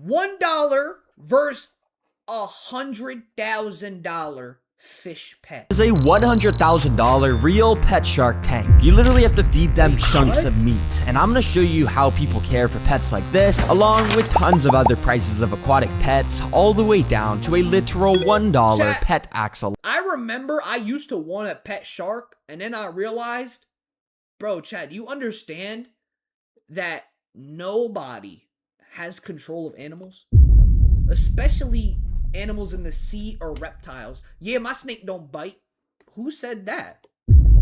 $1 versus $100,000 fish pet. Is a $100,000 real pet shark tank. You literally have to feed them chunks of meat. And I'm gonna show you how people care for pets like this, along with tons of other prices of aquatic pets, all the way down to a literal $1 pet axolotl. I remember I used to want a pet shark, and then I realized, bro, Chad, you understand that nobody has control of animals? Especially animals in the sea or reptiles. Yeah, my snake don't bite. Who said that?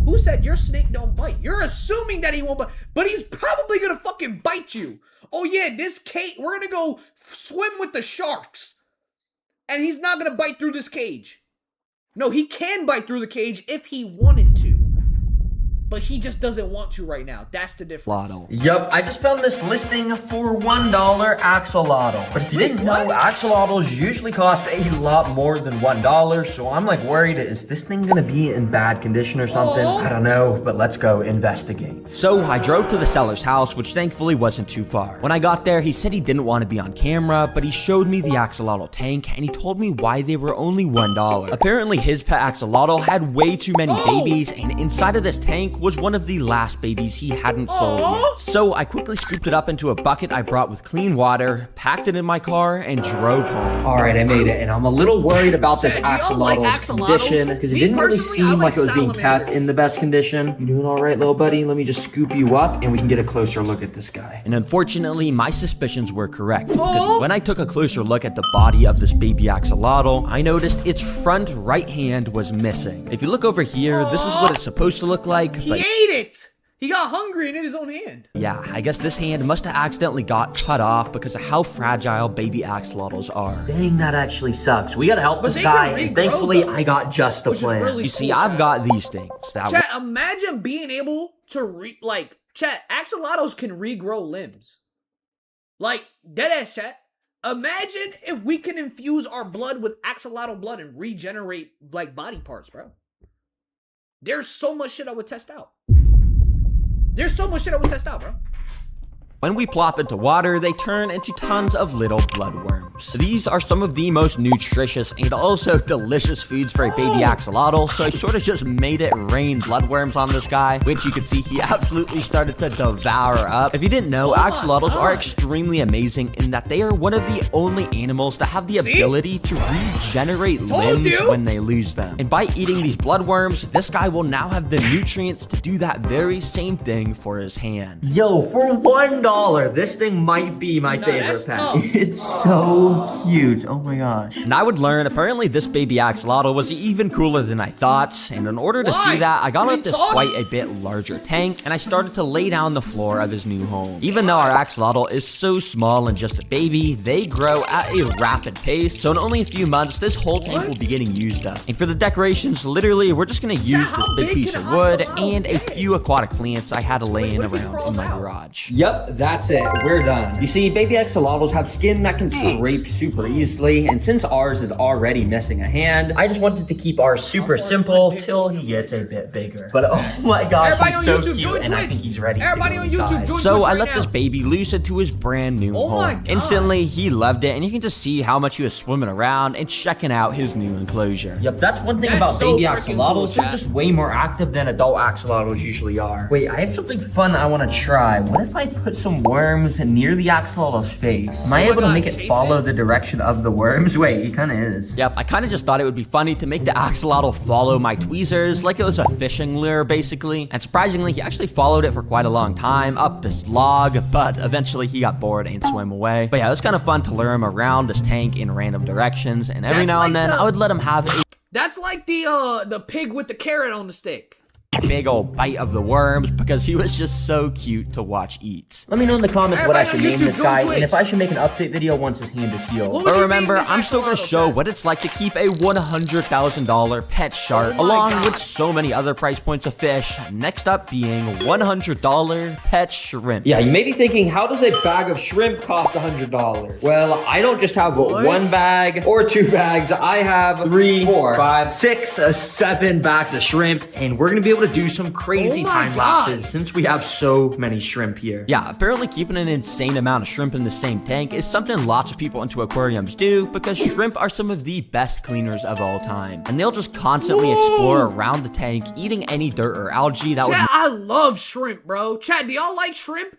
Who said your snake don't bite? You're assuming that he won't bite, but he's probably gonna fucking bite you. Oh yeah, this cage, we're gonna go swim with the sharks, and he's not gonna bite through this cage. No, he can bite through the cage if he wanted to, but he just doesn't want to right now. That's the difference. Yup, I just found this listing for $1 axolotl. But if you didn't know, axolotls usually cost a lot more than $1. So I'm like worried, is this thing gonna be in bad condition or something? I don't know, but let's go investigate. So I drove to the seller's house, which thankfully wasn't too far. When I got there, he said he didn't want to be on camera, but he showed me the axolotl tank and he told me why they were only $1. Apparently his pet axolotl had way too many babies, and inside of this tank was one of the last babies he hadn't sold yet. So I quickly scooped it up into a bucket I brought with clean water, packed it in my car, and drove home. Alright, I made it, and I'm a little worried about this axolotl's condition, because it didn't really seem like it was being kept in the best condition. You doing alright, little buddy? Let me just scoop you up, and we can get a closer look at this guy. And unfortunately, my suspicions were correct, because when I took a closer look at the body of this baby axolotl, I noticed its front right hand was missing. If you look over here, this is what it's supposed to look like, He but ate it! He got hungry and ate his own hand. yeah, I guess this hand must have accidentally got cut off because of how fragile baby axolotls are. Dang, that actually sucks. We gotta help But this they can guy, and regrow, thankfully though, I got just the which is plan. really You see, cool, I've Chad. got these things that Chat, imagine being able to chat, axolotls can regrow limbs. Like, deadass, chat. Imagine if we can infuse our blood with axolotl blood and regenerate, like, body parts, bro. There's so much shit I would test out. Bro. when we plop into water, they turn into tons of little bloodworms. These are some of the most nutritious and also delicious foods for a baby axolotl, so I sort of just made it rain bloodworms on this guy, which you can see he absolutely started to devour up. If you didn't know, axolotls are extremely amazing in that they are one of the only animals that have the ability to regenerate limbs when they lose them. And by eating these bloodworms, this guy will now have the nutrients to do that very same thing for his hand. Yo, for $1, this thing might be my favorite pet. It's so cute. Oh my gosh. And I would learn, apparently this baby axolotl was even cooler than I thought, and in order to see that, I got out this quite a bit larger tank, and I started to lay down the floor of his new home. Even though our axolotl is so small and just a baby, they grow at a rapid pace, so in only a few months, this whole tank will be getting used up. And for the decorations, literally, we're just gonna use this big piece of wood and a few aquatic plants I had laying around in my garage. Yep, that's it. We're done. You see, baby axolotls have skin that can scrape super easily, and since ours is already missing a hand, I just wanted to keep ours super simple till he gets a bit bigger. But oh my gosh, he's so cute, and I think he's ready to go inside. So I let this baby loose into his brand new home. Instantly, he loved it, and you can just see how much he was swimming around and checking out his new enclosure. Yep, that's one thing about baby axolotls. They're just way more active than adult axolotls usually are. Wait, I have something fun I want to try. What if I put some worms near the axolotl's face? Am I able to make it follow the direction of the worms? Wait, it kind of is. Yep, I kind of just thought it would be funny to make the axolotl follow my tweezers like it was a fishing lure, basically. And surprisingly, he actually followed it for quite a long time up this log, but eventually he got bored and swam away. But yeah, it was kind of fun to lure him around this tank in random directions, and every now and then I would let him have a That's like the pig with the carrot on the stick. big old bite of the worms because he was just so cute to watch eat. Let me know in the comments what I should name this guy, and if I should make an update video once his hand is healed. But remember, I'm still going to show what it's like to keep a $100,000 pet shark, along with so many other price points of fish, next up being $100 pet shrimp. Yeah, you may be thinking, how does a bag of shrimp cost $100? Well, I don't just have one bag or two bags. I have 3, 4, 5, 6, 7 bags of shrimp, and we're going to be able to do some crazy Oh my time God. lapses since we have so many shrimp here. Yeah, apparently keeping an insane amount of shrimp in the same tank is something lots of people into aquariums do because shrimp are some of the best cleaners of all time. And they'll just constantly explore around the tank, eating any dirt or algae that would Chat, I love shrimp, bro. Chat, do y'all like shrimp?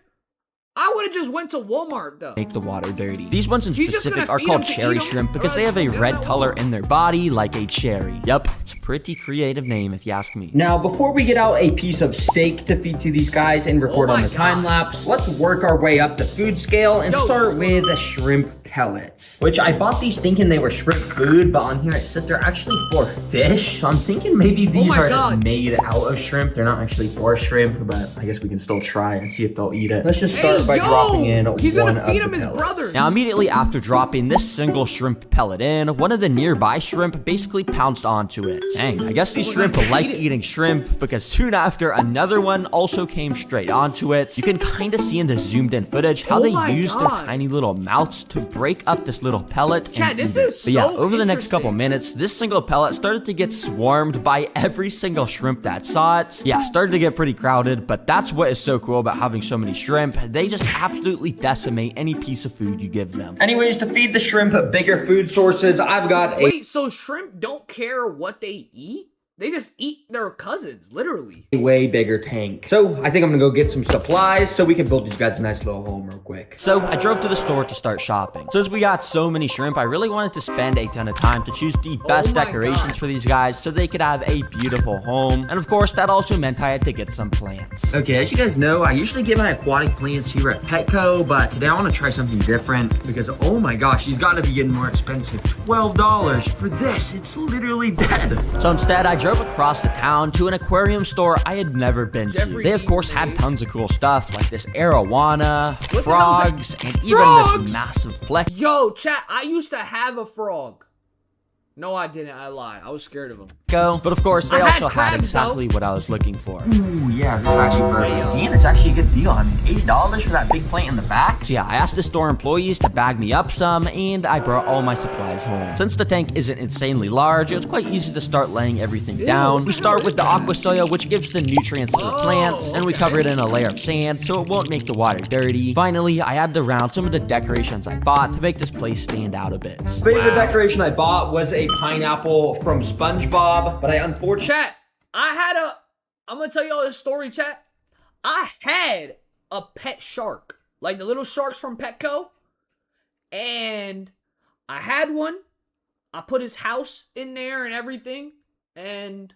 I would have just went to Walmart though. make the water dirty. These ones in He's just specific gonna are feed called them to cherry eat 'em? shrimp because they have a red color in their body like a cherry. Yup, it's a pretty creative name if you ask me. Now, before we get out a piece of steak to feed to these guys and record Oh on my the time lapse, let's work our way up the food scale and Yo, start with the shrimp pellets, which I bought these thinking they were shrimp food, but on here it says they're actually for fish. So I'm thinking maybe these my are God. just made out of shrimp. They're not actually for shrimp, but I guess we can still try and see if they'll eat it. Let's just start by dropping in He's one gonna feed of him the his pellets. brothers. Now, immediately after dropping this single shrimp pellet in, one of the nearby shrimp basically pounced onto it. Dang, I guess these shrimp like eating shrimp because soon after, another one also came straight onto it. You can kind of see in the zoomed in footage how Oh they my use their God. tiny little mouths to break up this little pellet. Chat, and this eat it. is But yeah, so over the next couple interesting. minutes, this single pellet started to get swarmed by every single shrimp that saw it. Yeah, started to get pretty crowded, but that's what is so cool about having so many shrimp. They just absolutely decimate any piece of food you give them. Anyways, to feed the shrimp bigger food sources, I've got a Wait, so shrimp don't care what they eat? They just eat their cousins, literally. way bigger tank. So I think I'm gonna go get some supplies so we can build these guys a nice little home real quick. So I drove to the store to start shopping. Since we got so many shrimp, I really wanted to spend a ton of time to choose the best my decorations God. for these guys so they could have a beautiful home. And of course, that also meant I had to get some plants. Okay, as you guys know, I usually get my aquatic plants here at Petco, but today I want to try something different because, oh my gosh, these got to be getting more expensive. $12 for this. It's literally dead. So instead, I drove across the town to an aquarium store I had never been to. Jeffrey They, of course, Dean, had dude. tons of cool stuff like this arowana, What the hell is frogs, that? and even Frogs? this massive plex. Yo, chat, I used to have a frog. No, I didn't. I lied. I was scared of him. But of course, they I had also had crabs, exactly what I was looking for. Ooh, yeah, this is actually for Hey, yo. Dan. It's actually a good deal. I mean, $8 for that big plant in the back. So yeah, I asked the store employees to bag me up some, and I brought all my supplies home. Since the tank isn't insanely large, it was quite easy to start laying everything down. We start with the aqua soil, which gives the nutrients to the plants, and we cover it in a layer of sand so it won't make the water dirty. Finally, I added around some of the decorations I bought to make this place stand out a bit. Favorite decoration I bought was a pineapple from SpongeBob, but I unfortunately Chat, I'm gonna tell y'all this story, chat. I had a pet shark, like the little sharks from Petco, and I had one. I put his house in there and everything, and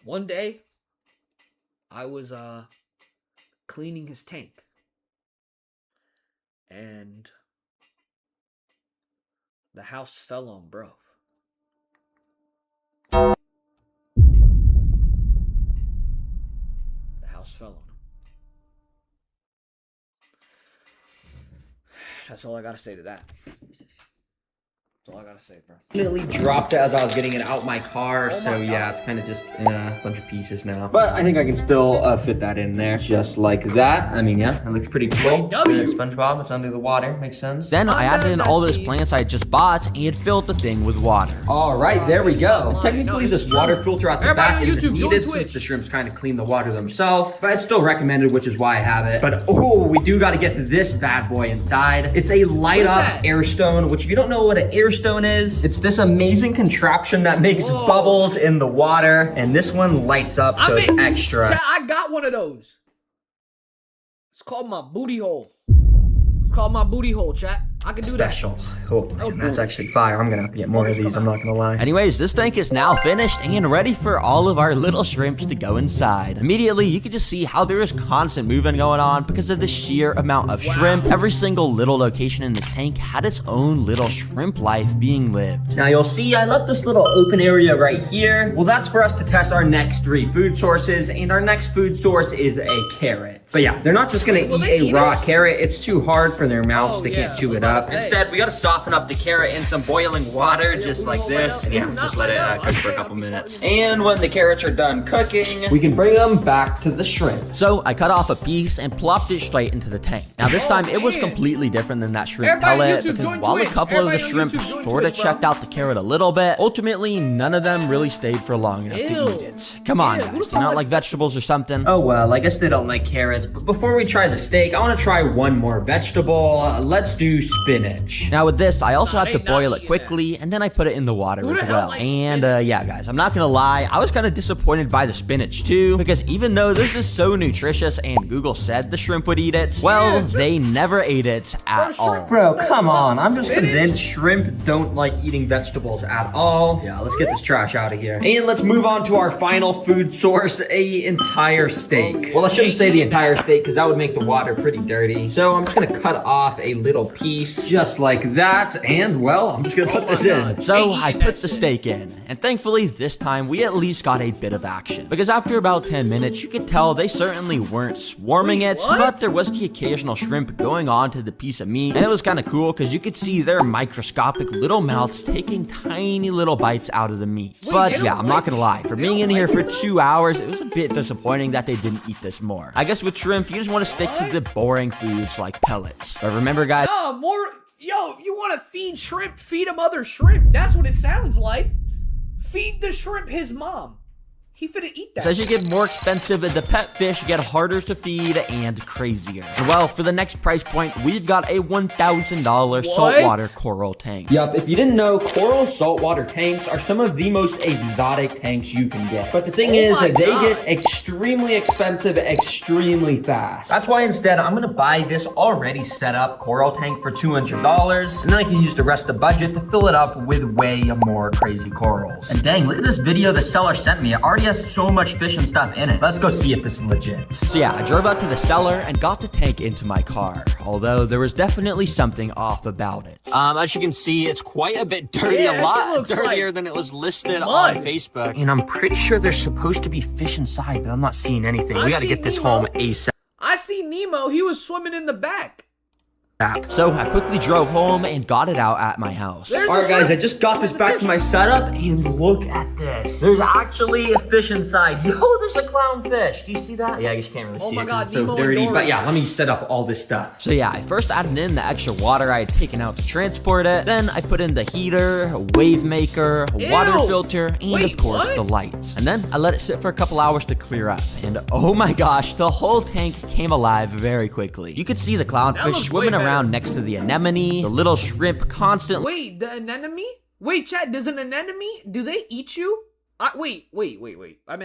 one day I was cleaning his tank, and the house fell on bro. The house fell on him. That's all I gotta say to that. That's all I gotta say, bro. dropped it as I was getting it out my car, Oh so my yeah, God. it's kind of just in a bunch of pieces now. But I think I can still fit that in there, just like that. I mean, yeah, it looks pretty cool. W. Good SpongeBob, it's under the water, makes sense. Then I added in all those Messy. plants I had just bought and filled the thing with water. All right, there we go. Technically, No, this it's water true. filter at the Everybody back on isn't YouTube, join needed Twitch. since the shrimps kind of clean the water themselves, but it's still recommended, which is why I have it. But oh, we do got to get this bad boy inside. It's a light up that? air stone, which if you don't know what an air stone is, it's this amazing contraption that makes Whoa. bubbles in the water, and this one lights up, so it's extra. Chat, I got one of those. It's called my booty hole. It's called my booty hole, chat. I can do Special. Oh, man, that's actually fire. I'm gonna have to get more of these, I'm not gonna lie. Anyways, this tank is now finished and ready for all of our little shrimps to go inside. Immediately, you can just see how there is constant movement going on because of the sheer amount of shrimp. Every single little location in the tank had its own little shrimp life being lived. Now you'll see I left this little open area right here. Well, that's for us to test our next 3 food sources, and our next food source is a carrot. But yeah, they're not just gonna Will eat they a eat raw it? carrot. It's too hard for their mouths. Oh, they yeah. can't chew What it about up. say. Instead, we gotta soften up the carrot in some boiling water, Yeah, just we like won't this. let And yeah, up. just Not let it let up. cook I'd for a say couple I'll be minutes. fucking- And when the carrots are done cooking, we can bring them back to the shrimp. So I cut off a piece and plopped it straight into the tank. Now this time it was man. completely different than that shrimp Everybody on pellet YouTube, because join while a Twitch. couple of the Everybody on shrimp YouTube, join sort of Twitch, bro. checked out the carrot a little bit, ultimately none of them really stayed for long enough to Ew. eat it. Come on Ew, who guys, the do you not fuck like vegetables or something? Oh well, I guess they don't like carrots. But before we try the steak, I want to try one more vegetable. Let's do spinach. Now with this, I also had to ain't not boil it eating quickly, and then I put it in the water Who the as hell well. likes And spinach? yeah, guys, I'm not gonna lie, I was kind of disappointed by the spinach too, because even though this is so nutritious and Google said the shrimp would eat it, well, Yeah, they never ate it at shrimp- all. Bro, come on. I'm just Spinach? convinced shrimp don't like eating vegetables at all. Yeah, let's get this trash out of here. And let's move on to our final food source, a entire steak. Well, I shouldn't say the entire steak because that would make the water pretty dirty. So I'm just gonna cut off a little piece just like that. And well, I'm just gonna put this in. So Ain't I eating put that the shit. steak in, and thankfully this time we at least got a bit of action. Because after about 10 minutes, you could tell they certainly weren't swarming Wait, it, what? but there was the occasional shrimp going onto the piece of meat. And it was kind of cool because you could see their microscopic little mouths taking tiny little bites out of the meat. Wait, But they yeah, don't I'm not like gonna lie, for they being don't in here like for it? 2 hours, it was a bit disappointing that they didn't eat this more. I guess with shrimp, you just want to stick to the boring foods like pellets. But remember guys, Yo, you want to feed shrimp? Feed him other shrimp. That's what it sounds like. Feed the shrimp his mom. He finna eat that. as you get more expensive, the pet fish get harder to feed and crazier. Well, for the next price point, we've got a $1,000 saltwater coral tank. Yup, if you didn't know, coral saltwater tanks are some of the most exotic tanks you can get. But the thing is my that they God. get extremely expensive extremely fast. That's why instead I'm gonna buy this already set up coral tank for $200, and then I can use the rest of the budget to fill it up with way more crazy corals. And dang, look at this video the seller sent me. It already has so much fish and stuff in it. Let's go see if this is legit. So yeah, I drove out to the cellar and got the tank into my car, although there was definitely something off about it. As you can see, it's quite a bit dirty, Yeah, a that lot shit looks dirtier like than it was listed mud. on Facebook. And I'm pretty sure there's supposed to be fish inside, but I'm not seeing anything. I We gotta see get this Nemo. home ASAP. I see Nemo. He was swimming in the back. So I quickly drove home and got it out at my house. There's Alright a guys, I shrimp. just got this back to my setup, and look at this. There's actually a fish inside. Yo, there's a clownfish. Do you see that? Yeah, I guess you can't really Oh see my it 'cause God, it's so Nemo and dirty. Dory. But yeah, let me set up all this stuff. So yeah, I first added in the extra water I had taken out to transport it. Then I put in the heater, wave maker, water Ew. filter, and Wait, of course what? the lights. And then I let it sit for a couple hours to clear up. And oh my gosh, the whole tank came alive very quickly. You could see the That clownfish looks way swimming better. around next to the anemone, the little shrimp constantly Wait, the anemone? Wait, Chad, does an anemone, do they eat you? Wait. I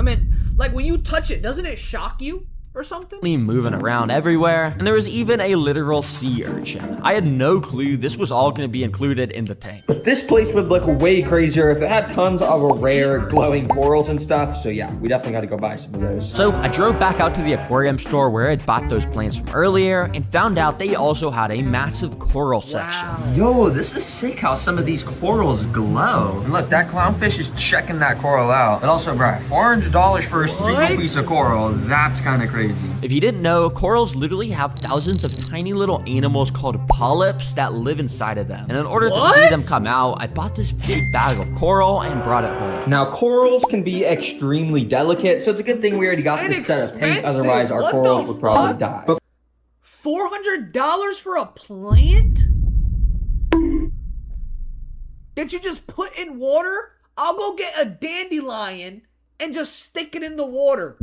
meant, like when you touch it, doesn't it shock you or something? moving around everywhere, and there was even a literal sea urchin. I had no clue this was all going to be included in the tank. But this place would look way crazier if it had tons of rare glowing corals and stuff. So yeah, we definitely got to go buy some of those. So I drove back out to the aquarium store where I'd bought those plants from earlier and found out they also had a massive coral section. Yo, this is sick how some of these corals glow. And look, that clownfish is checking that coral out. But also, bro, $400 for a single What? piece of coral. That's kind of crazy. If you didn't know, corals literally have thousands of tiny little animals called polyps that live inside of them. And in order to see What? them come out, I bought this big bag of coral and brought it home. Now, corals can be extremely delicate, so it's a good thing we already got And this set of tank. expensive. Otherwise, our What corals the would probably fuck? die. But $400 for a plant? That you just put in water? I'll go get a dandelion and just stick it in the water.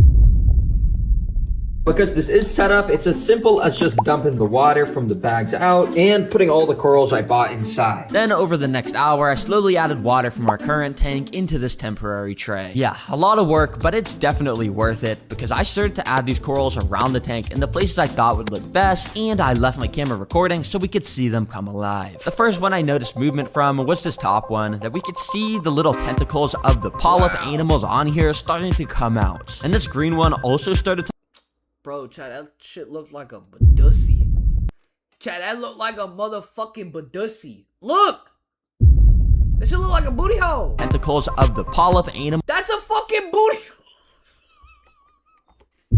because this is set up, it's as simple as just dumping the water from the bags out and putting all the corals I bought inside. Then over the next hour, I slowly added water from our current tank into this temporary tray. Yeah, a lot of work, but it's definitely worth it because I started to add these corals around the tank in the places I thought would look best, and I left my camera recording so we could see them come alive. The first one I noticed movement from was this top one, that we could see the little tentacles of the polyp animals on here starting to come out. And this green one also started to Bro, Chad, that shit looked like a badussi. Chad, that looked like a motherfucking badussi. Look! That shit look like a booty hole. tentacles of the polyp animal. That's a fucking booty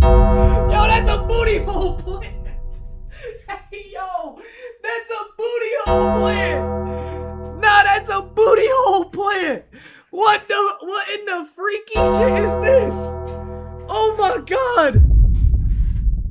hole. Yo, that's a booty hole plant. Hey, yo, that's hole plant. Nah, that's a booty hole plant. What in the freaky shit is this? Oh my god.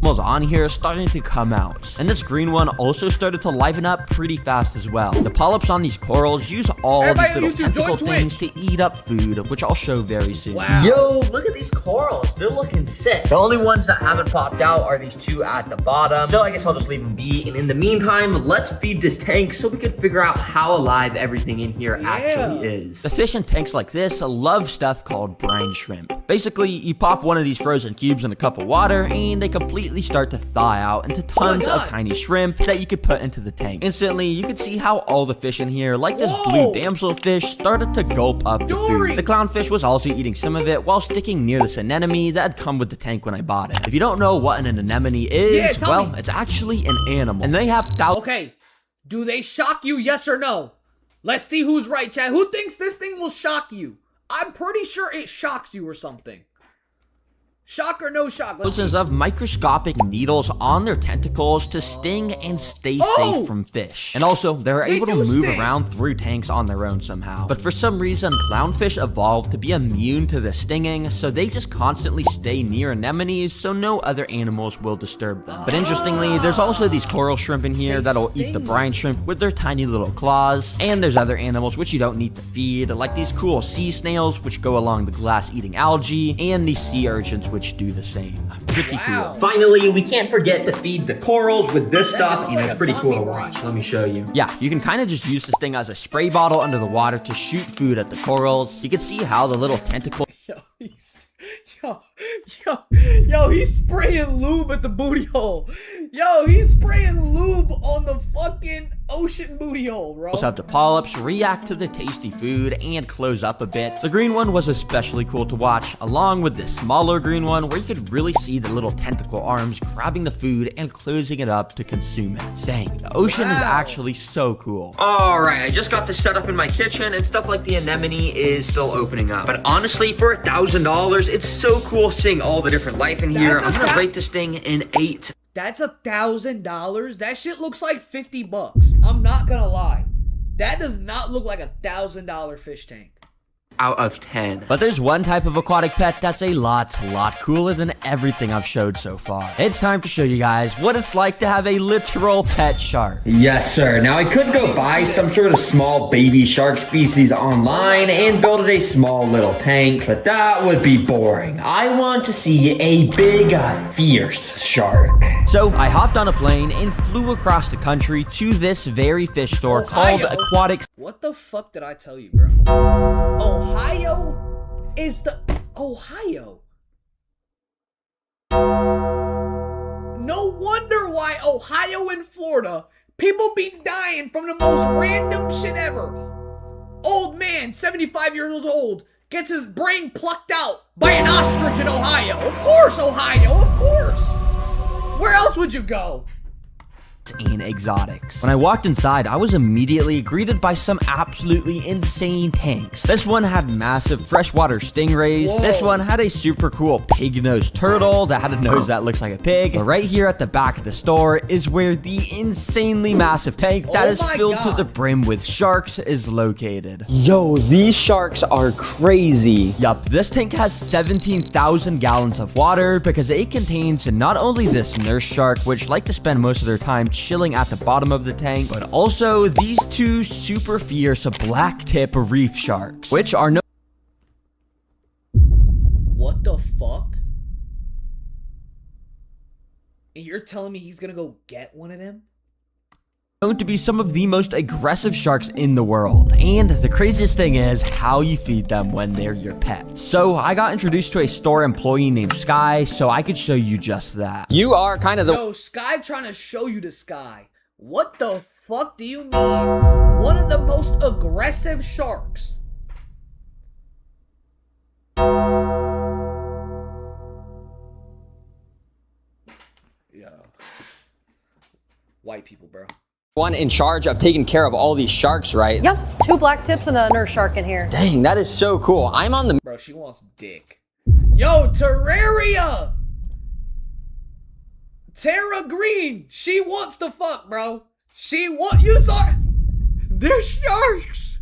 Animals on here are starting to come out, and this green one also started to liven up pretty fast as well. The polyps on these corals use all Everybody these little on YouTube, tentacle join things Twitch. to eat up food, which I'll show very soon. Wow. Yo, look at these corals. They're looking sick. The only ones that haven't popped out are these two at the bottom. So I guess I'll just leave them be. And in the meantime, let's feed this tank so we can figure out how alive everything in here actually is. The fish in tanks like this love stuff called brine shrimp. Basically, you pop one of these frozen cubes in a cup of water, and they completely start to thaw out into tons of God. tiny shrimp that you could put into the tank. Instantly, you could see how all the fish in here, like this Whoa. blue damselfish, started to gulp up the Dory. food. The clownfish was also eating some of it while sticking near this anemone that had come with the tank when I bought it. If you don't know what an anemone is, Yeah, tell well, me. it's actually an animal, and they have thousands. Okay, do they shock you, yes or no? Let's see who's right, Chad. Who thinks this thing will shock you? I'm pretty sure it shocks you or something. Shock or no shock? Let's see. Thousands of microscopic needles on their tentacles to sting and stay Oh! safe from fish. And also, they're They able to do move sting. around through tanks on their own somehow. But for some reason, clownfish evolved to be immune to the stinging, so they just constantly stay near anemones so no other animals will disturb them. But interestingly, there's also these coral shrimp in here They that'll eat the sting. brine shrimp with their tiny little claws. And there's other animals which you don't need to feed, like these cool sea snails which go along the glass eating algae, and these sea urchins which do the same. Pretty Wow. cool. Finally, we can't forget to feed the corals with this That stuff, shit and looks it's like pretty a cool to zombie watch. brain. Let me show you. Yeah, you can kind of just use this thing as a spray bottle under the water to shoot food at the corals. You can see how the little tentacle Yo, he's spraying lube at the booty hole. Yo, he's spraying lube on the fucking ocean booty hole, bro. have the polyps react to the tasty food and close up a bit. The green one was especially cool to watch, along with this smaller green one where you could really see the little tentacle arms grabbing the food and closing it up to consume it. Dang, the ocean is Wow. actually so cool. Alright, I just got this set up in my kitchen, and stuff like the anemone is still opening up. But honestly, for $1,000, it's so cool seeing all the different life in here. That's a I'm gonna fact. rate this thing an 8. That's $1,000. That shit looks like $50. I'm not gonna lie. That does not look like $1,000 fish tank. Out of 10. But there's one type of aquatic pet that's a lot cooler than everything I've showed so far. It's time to show you guys what it's like to have a literal pet shark. Yes, sir. Now, I could go buy some sort of small baby shark species online and build a small little tank, but that would be boring. I want to see a big, fierce shark. So I hopped on a plane and flew across the country to this very fish store called Ohio? Aquatic. What the fuck did I tell you, bro? Ohio is the Ohio. No wonder why Ohio and Florida people be dying from the most random shit ever. Old man, 75 years old, gets his brain plucked out by an ostrich in Ohio. Of course, Ohio, of course. Where else would you go? And exotics. When I walked inside, I was immediately greeted by some absolutely insane tanks. This one had massive freshwater stingrays. Whoa. This one had a super cool pig-nosed turtle that had a nose that looks like a pig. But right here at the back of the store is where the insanely massive tank that Oh is my filled to God. the brim with sharks is located. Yo, these sharks are crazy. Yup, this tank has 17,000 gallons of water because it contains not only this nurse shark, which like to spend most of their time chilling at the bottom of the tank, but also these two super fierce black tip reef sharks, which are What the fuck? And you're telling me he's gonna go get one of them? known to be some of the most aggressive sharks in the world. And the craziest thing is how you feed them when they're your pets. So I got introduced to a store employee named Sky, so I could show you just that. You are kind of the Yo, Sky trying to show you the sky. What the fuck do you mean? One of the most aggressive sharks. Yo. White people, bro. one in charge of taking care of all these sharks, right? Yep, 2 black tips and a nurse shark in here. Dang, that is so cool. I'm on the Bro, she wants dick. Yo, Terraria! Tara Green! She wants to fuck, bro. You saw her. They're sharks.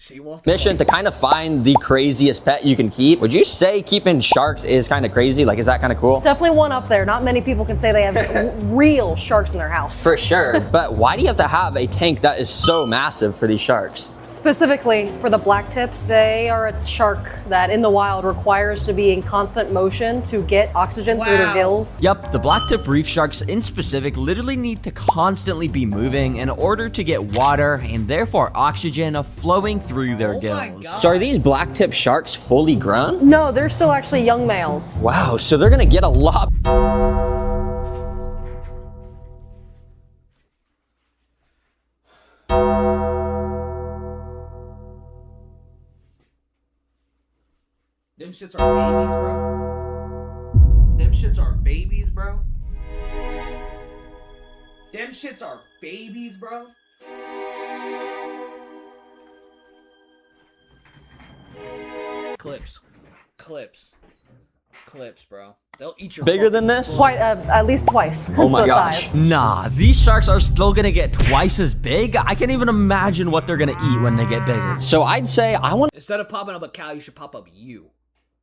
She wants to mission to kind of find the craziest pet you can keep. Would you say keeping sharks is kind of crazy? Like, is that kind of cool? It's definitely one up there. Not many people can say they have real sharks in their house. For sure. But why do you have to have a tank that is so massive for these sharks? Specifically for the black tips, they are a shark that in the wild requires to be in constant motion to get oxygen through their gills. Yup, the blacktip reef sharks in specific literally need to constantly be moving in order to get water and therefore oxygen flowing through their Oh my gills. God. So are these blacktip sharks fully grown? No, they're still actually young males. Wow, so they're gonna get a lot. Them shits are babies, bro. Them shits are babies, bro. Them shits are babies, bro. Clips, bro. They'll eat your Bigger fucking than this? foot. Quite at least twice Oh my the gosh. size. Nah, these sharks are still gonna get twice as big. I can't even imagine what they're gonna eat when they get bigger. So I'd say I want Instead of popping up a cow, you should pop up you.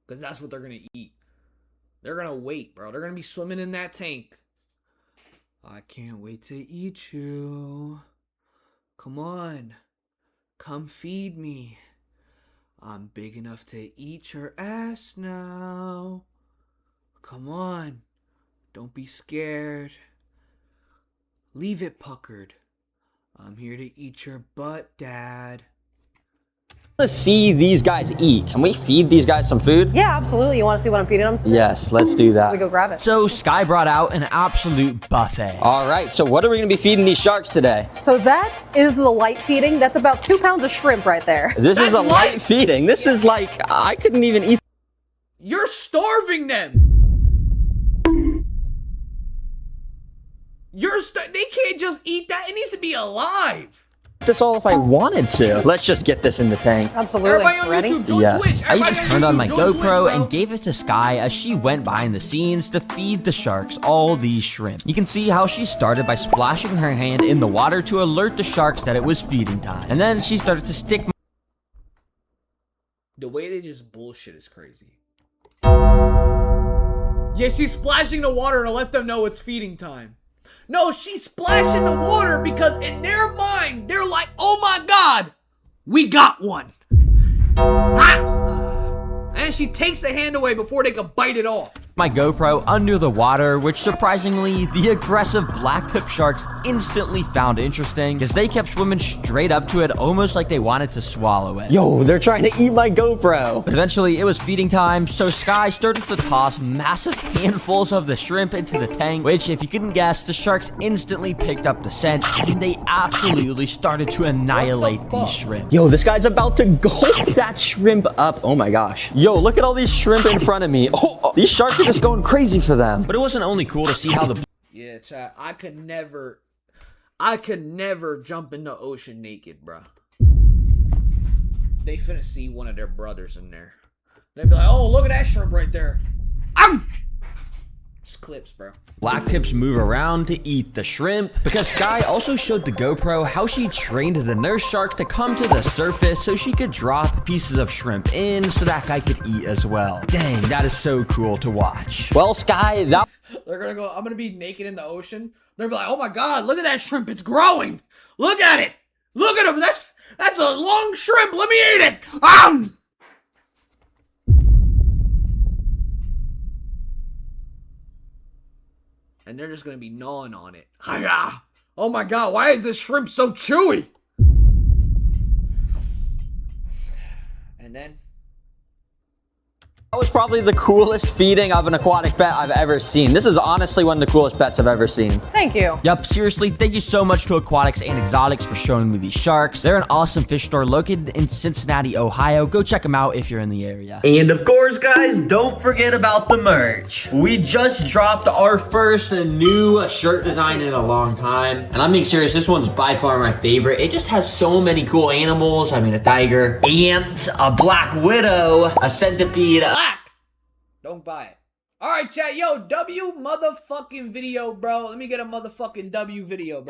Because that's what they're going to eat. They're going to wait, bro. They're going to be swimming in that tank. I can't wait to eat you. Come on. Come feed me. I'm big enough to eat your ass now. Come on. Don't be scared. Leave it puckered. I'm here to eat your butt, Dad. to see these guys eat. Can we feed these guys some food? Yeah, absolutely. You want to see what I'm feeding them today? Yes, let's do We that. go grab it. So Sky brought out an absolute buffet. All right, so what are we gonna be feeding these sharks today? So that is the light feeding. That's about 2 pounds of shrimp right there. This is a That's light light. feeding. This is like, I couldn't even eat You're starving them. They can't just eat that. It needs to be alive. this all if I wanted to. Let's just get this in the tank. Absolutely. Everybody on Ready? YouTube, join Yes. Twitch. I even Everybody on turned on YouTube, my join GoPro Twitch, bro. and gave it to Sky as she went behind the scenes to feed the sharks all these shrimp. You can see how she started by splashing her hand in the water to alert the sharks that it was feeding time. And then she started to stick The way they just bullshit is crazy. Yeah, she's splashing the water to let them know it's feeding time. No, she's splashing the water because in their mind, they're like, oh my god, we got one. Ah! And she takes the hand away before they can bite it off. my GoPro under the water, which surprisingly, the aggressive black tip sharks instantly found interesting because they kept swimming straight up to it almost like they wanted to swallow it. Yo, they're trying to eat my GoPro. But eventually, it was feeding time, so Sky started to toss massive handfuls of the shrimp into the tank, which, if you couldn't guess, the sharks instantly picked up the scent, and they absolutely started to annihilate these shrimp. Yo, this guy's about to gulp that shrimp up. Oh my gosh. Yo, look at all these shrimp in front of me. Oh, these sharks are just going crazy for them. But it wasn't only cool to see how the Yeah, chat, I could never jump in the ocean naked, bro. They finna see one of their brothers in there. They'd be like, oh, look at that shrimp right there. It's clips, bro. black tips move around to eat the shrimp, because Sky also showed the GoPro how she trained the nurse shark to come to the surface so she could drop pieces of shrimp in so that guy could eat as well. Dang, that is so cool to watch. Well, Sky, that They're gonna go, I'm gonna be naked in the ocean. They're gonna be like, oh my god, look at that shrimp, it's growing. Look at it. Look at him. That's a long shrimp. Let me eat it. And they're just gonna be gnawing on it. Hiya! Oh my god, why is this shrimp so chewy? And then was probably the coolest feeding of an aquatic pet I've ever seen. This is honestly one of the coolest pets I've ever seen. Thank you. Yup, seriously, thank you so much to Aquatics and Exotics for showing me these sharks. They're an awesome fish store located in Cincinnati, Ohio. Go check them out if you're in the area. And of course, guys, don't forget about the merch. We just dropped our first new shirt design in a long time. And I'm being serious, this one's by far my favorite. It just has so many cool animals. I mean, a tiger, ant, a black widow, a centipede. don't buy it. Alright, chat, yo, W motherfucking video, bro. Let me get a motherfucking W video, bro.